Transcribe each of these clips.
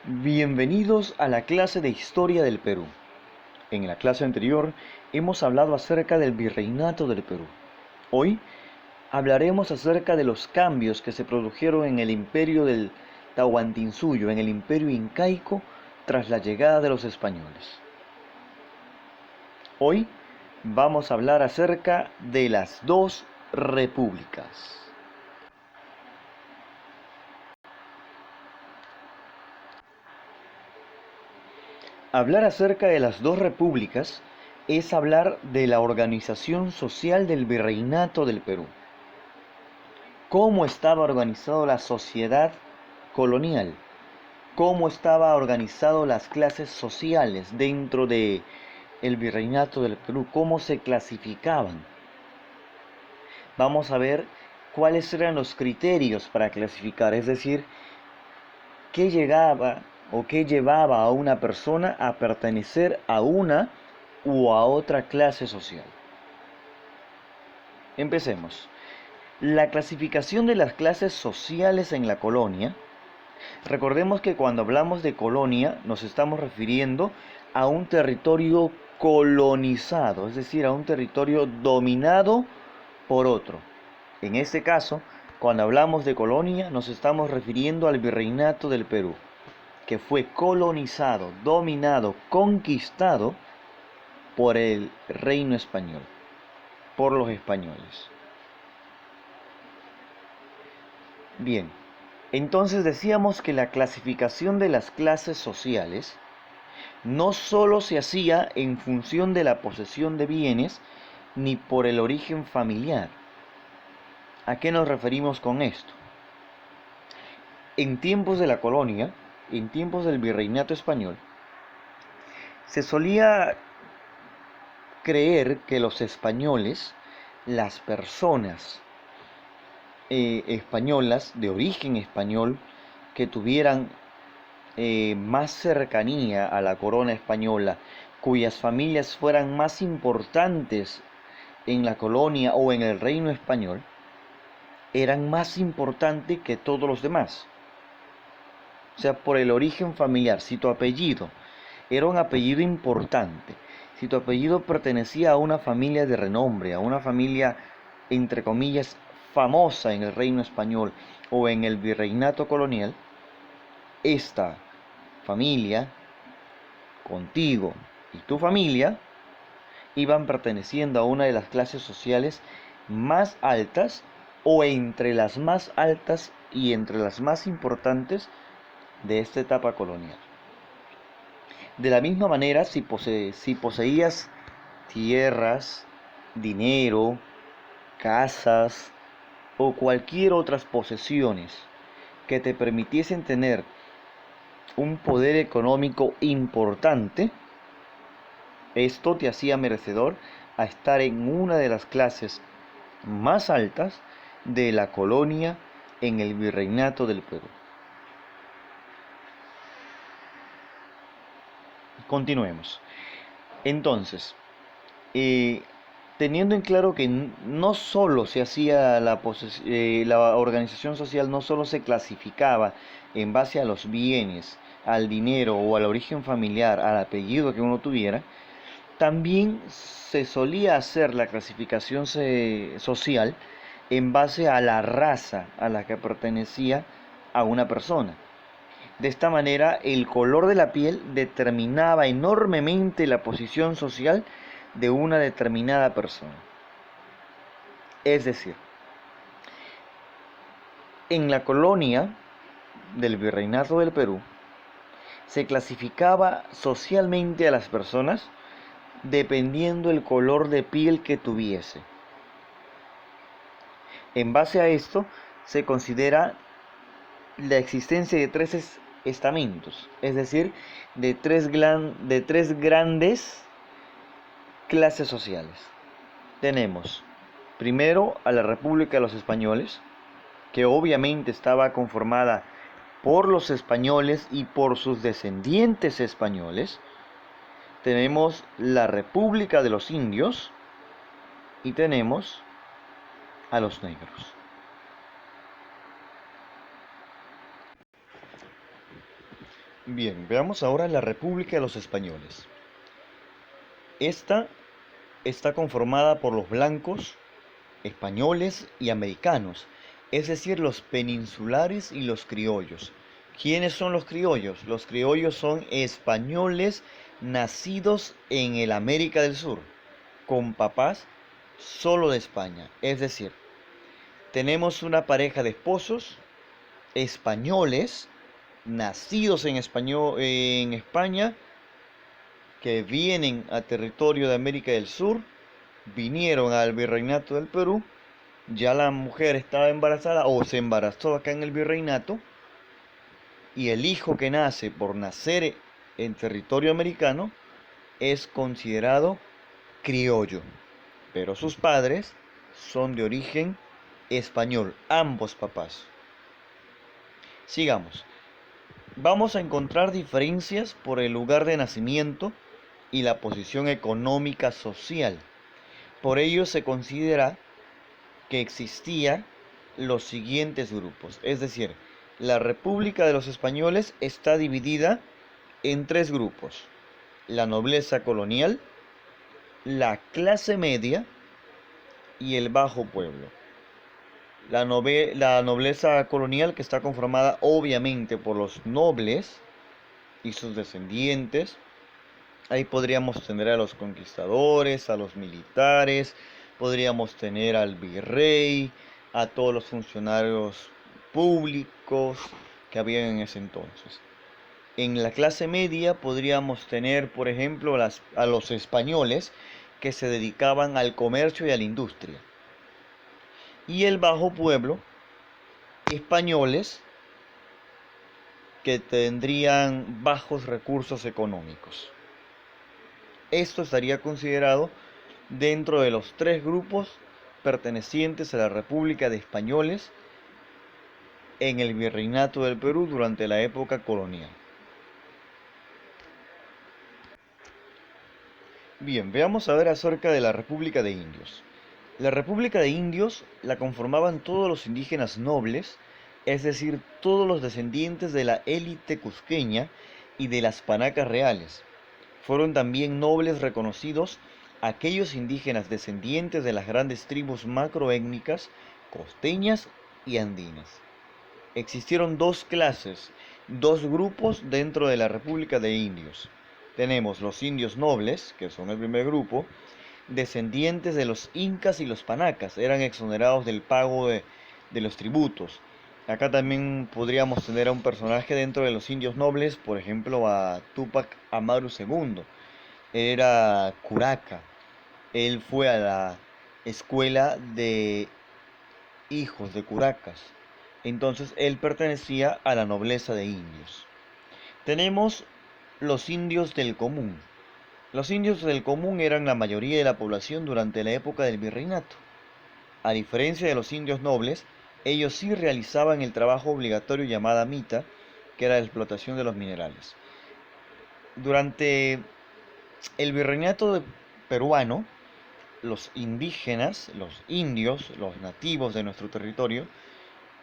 Bienvenidos a la clase de Historia del Perú. En la clase anterior hemos hablado acerca del Virreinato del Perú. Hoy hablaremos acerca de los cambios que se produjeron en el imperio del Tahuantinsuyo, en el imperio incaico, tras la llegada de los españoles. Hoy vamos a hablar acerca de las dos repúblicas. Hablar acerca de las dos repúblicas es hablar de la organización social del Virreinato del Perú. Cómo estaba organizada la sociedad colonial, cómo estaba organizado las clases sociales dentro de el Virreinato del Perú, cómo se clasificaban. Vamos a ver cuáles eran los criterios para clasificar, es decir, qué llegaba o qué llevaba a una persona a pertenecer a una u a otra clase social. Empecemos. La clasificación de las clases sociales en la colonia. Recordemos que cuando hablamos de colonia nos estamos refiriendo a un territorio colonizado, es decir, a un territorio dominado por otro. En este caso, cuando hablamos de colonia nos estamos refiriendo al Virreinato del Perú, que fue colonizado, dominado, conquistado por el reino español, por los españoles. Bien, entonces decíamos que la clasificación de las clases sociales no solo se hacía en función de la posesión de bienes ni por el origen familiar. ¿A qué nos referimos con esto? En tiempos de la colonia, en tiempos del virreinato español, se solía creer que los españoles, las personas españolas de origen español que tuvieran más cercanía a la corona española, cuyas familias fueran más importantes en la colonia o en el reino español, eran más importantes que todos los demás. O sea, por el origen familiar, si tu apellido era un apellido importante, si tu apellido pertenecía a una familia de renombre, a una familia, entre comillas, famosa en el reino español o en el virreinato colonial, esta familia, contigo y tu familia, iban perteneciendo a una de las clases sociales más altas o entre las más altas y entre las más importantes de esta etapa colonial. De la misma manera, si poseías tierras, dinero, casas o cualquier otras posesiones que te permitiesen tener un poder económico importante, esto te hacía merecedor a estar en una de las clases más altas de la colonia en el virreinato del Perú. Continuemos. Entonces, teniendo en claro que no solo se hacía la organización social, no solo se clasificaba en base a los bienes, al dinero o al origen familiar, al apellido que uno tuviera, también se solía hacer la clasificación social en base a la raza a la que pertenecía a una persona. De esta manera, el color de la piel determinaba enormemente la posición social de una determinada persona. Es decir, en la colonia del Virreinato del Perú, se clasificaba socialmente a las personas dependiendo el color de piel que tuviese. En base a esto, se considera la existencia de tres estamentos, es decir, de tres grandes clases sociales. Tenemos primero a la República de los Españoles, que obviamente estaba conformada por los españoles y por sus descendientes españoles. Tenemos la República de los Indios y tenemos a los negros. Bien, veamos ahora la República de los Españoles. Esta está conformada por los blancos, españoles y americanos, es decir, los peninsulares y los criollos. ¿Quiénes son los criollos? Los criollos son españoles nacidos en el América del Sur, con papás solo de España. Es decir, tenemos una pareja de esposos españoles nacidos en España, que vienen a territorio de América del Sur, vinieron al Virreinato del Perú. Ya la mujer estaba embarazada o se embarazó acá en el virreinato, y el hijo que nace por nacer en territorio americano es considerado criollo, pero sus padres son de origen español, ambos papás. Sigamos. Vamos a encontrar diferencias por el lugar de nacimiento y la posición económica social. Por ello se considera que existían los siguientes grupos. Es decir, la República de los Españoles está dividida en tres grupos: la nobleza colonial, la clase media y el bajo pueblo. La nobleza colonial, que está conformada obviamente por los nobles y sus descendientes. Ahí podríamos tener a los conquistadores, a los militares, podríamos tener al virrey, a todos los funcionarios públicos que había en ese entonces. En la clase media podríamos tener, por ejemplo, a los españoles, que se dedicaban al comercio y a la industria. Y el bajo pueblo, españoles que tendrían bajos recursos económicos. Esto estaría considerado dentro de los tres grupos pertenecientes a la República de Españoles en el Virreinato del Perú durante la época colonial. Bien, veamos a ver acerca de la República de Indios. La República de Indios la conformaban todos los indígenas nobles, es decir, todos los descendientes de la élite cusqueña y de las panacas reales. Fueron también nobles reconocidos aquellos indígenas descendientes de las grandes tribus macroétnicas costeñas y andinas. Existieron dos clases, dos grupos dentro de la República de Indios. Tenemos los indios nobles, que son el primer grupo, descendientes de los incas y los panacas, eran exonerados del pago de los tributos. Acá también podríamos tener a un personaje dentro de los indios nobles, por ejemplo a Túpac Amaru II. Era curaca. Él fue a la escuela de hijos de curacas. Entonces él pertenecía a la nobleza de indios. Tenemos los indios del común. Los indios del común eran la mayoría de la población durante la época del virreinato. A diferencia de los indios nobles, ellos sí realizaban el trabajo obligatorio llamada mita, que era la explotación de los minerales. Durante el virreinato peruano, los indígenas, los indios, los nativos de nuestro territorio,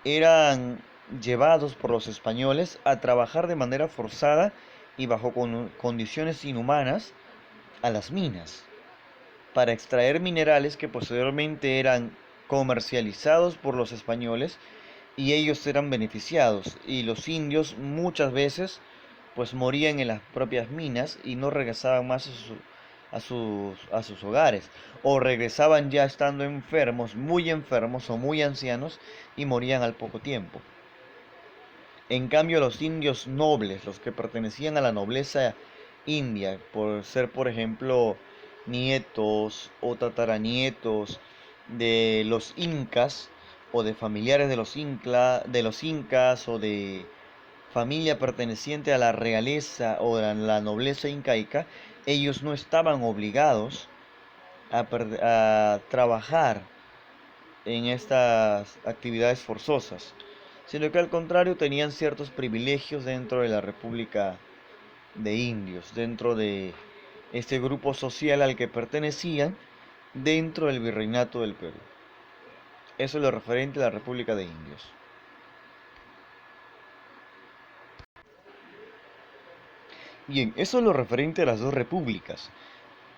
eran llevados por los españoles a trabajar de manera forzada y bajo condiciones inhumanas a las minas, para extraer minerales que posteriormente eran comercializados por los españoles y ellos eran beneficiados, y los indios muchas veces pues morían en las propias minas y no regresaban más a sus hogares, o regresaban ya estando enfermos, muy enfermos o muy ancianos, y morían al poco tiempo. En cambio, los indios nobles, los que pertenecían a la nobleza india, por ser, por ejemplo, nietos o tataranietos de los incas, o de familiares de los incas, o de familia perteneciente a la realeza o a la nobleza incaica, ellos no estaban obligados a trabajar en estas actividades forzosas, sino que al contrario tenían ciertos privilegios dentro de la República de Indios, dentro de este grupo social al que pertenecían dentro del Virreinato del Perú. Eso es lo referente a la República de Indios. Bien, eso es lo referente a las dos repúblicas.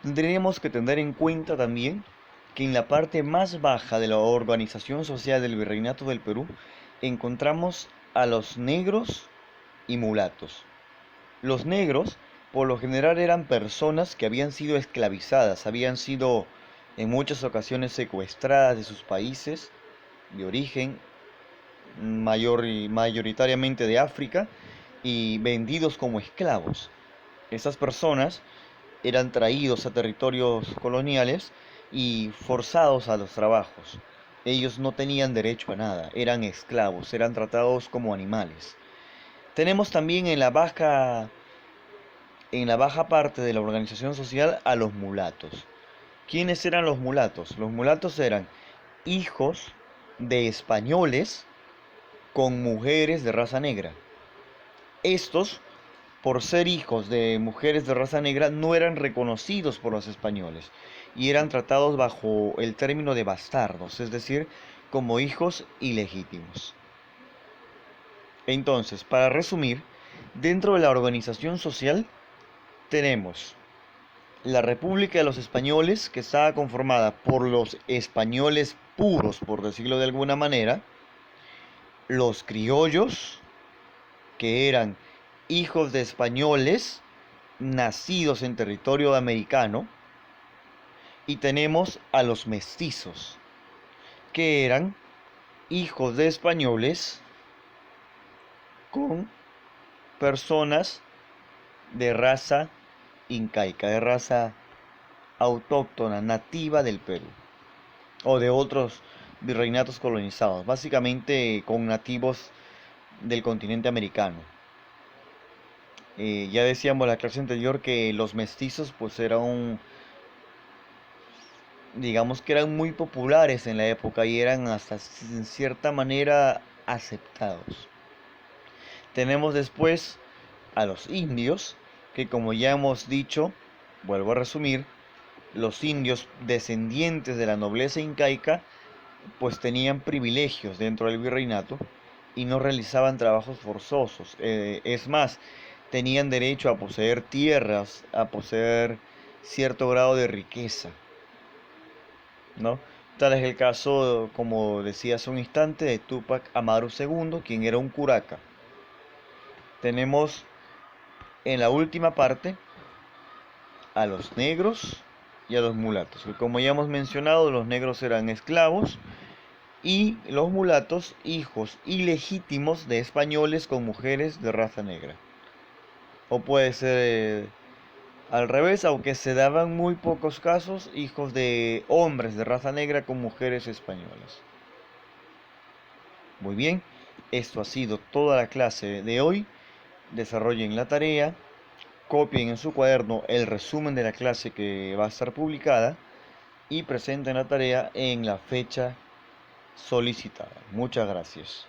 Tendríamos que tener en cuenta también que en la parte más baja de la organización social del Virreinato del Perú encontramos a los negros y mulatos. Los negros, por lo general, eran personas que habían sido esclavizadas, habían sido en muchas ocasiones secuestradas de sus países de origen, mayoritariamente de África, y vendidos como esclavos. Esas personas eran traídos a territorios coloniales y forzados a los trabajos. Ellos no tenían derecho a nada, eran esclavos, eran tratados como animales. Tenemos también en la baja parte de la organización social a los mulatos. ¿Quiénes eran los mulatos? Los mulatos eran hijos de españoles con mujeres de raza negra. Estos, por ser hijos de mujeres de raza negra, no eran reconocidos por los españoles y eran tratados bajo el término de bastardos, es decir, como hijos ilegítimos. Entonces, para resumir, dentro de la organización social tenemos la República de los Españoles, que estaba conformada por los españoles puros, por decirlo de alguna manera, los criollos, que eran hijos de españoles nacidos en territorio americano, y tenemos a los mestizos, que eran hijos de españoles con personas de raza incaica, de raza autóctona, nativa del Perú, o de otros virreinatos colonizados, básicamente con nativos del continente americano. Ya decíamos en la clase anterior que los mestizos pues digamos que eran muy populares en la época y eran hasta en cierta manera aceptados. Tenemos después a los indios, que como ya hemos dicho, vuelvo a resumir, los indios descendientes de la nobleza incaica pues tenían privilegios dentro del virreinato y no realizaban trabajos forzosos. Es más, tenían derecho a poseer tierras, a poseer cierto grado de riqueza, ¿no? Tal es el caso, como decía hace un instante, de Túpac Amaru II, quien era un curaca. Tenemos en la última parte a los negros y a los mulatos, que como ya hemos mencionado, los negros eran esclavos y los mulatos hijos ilegítimos de españoles con mujeres de raza negra. O puede ser al revés, aunque se daban muy pocos casos, hijos de hombres de raza negra con mujeres españolas. Muy bien, esto ha sido toda la clase de hoy. Desarrollen la tarea, copien en su cuaderno el resumen de la clase que va a estar publicada y presenten la tarea en la fecha solicitada. Muchas gracias.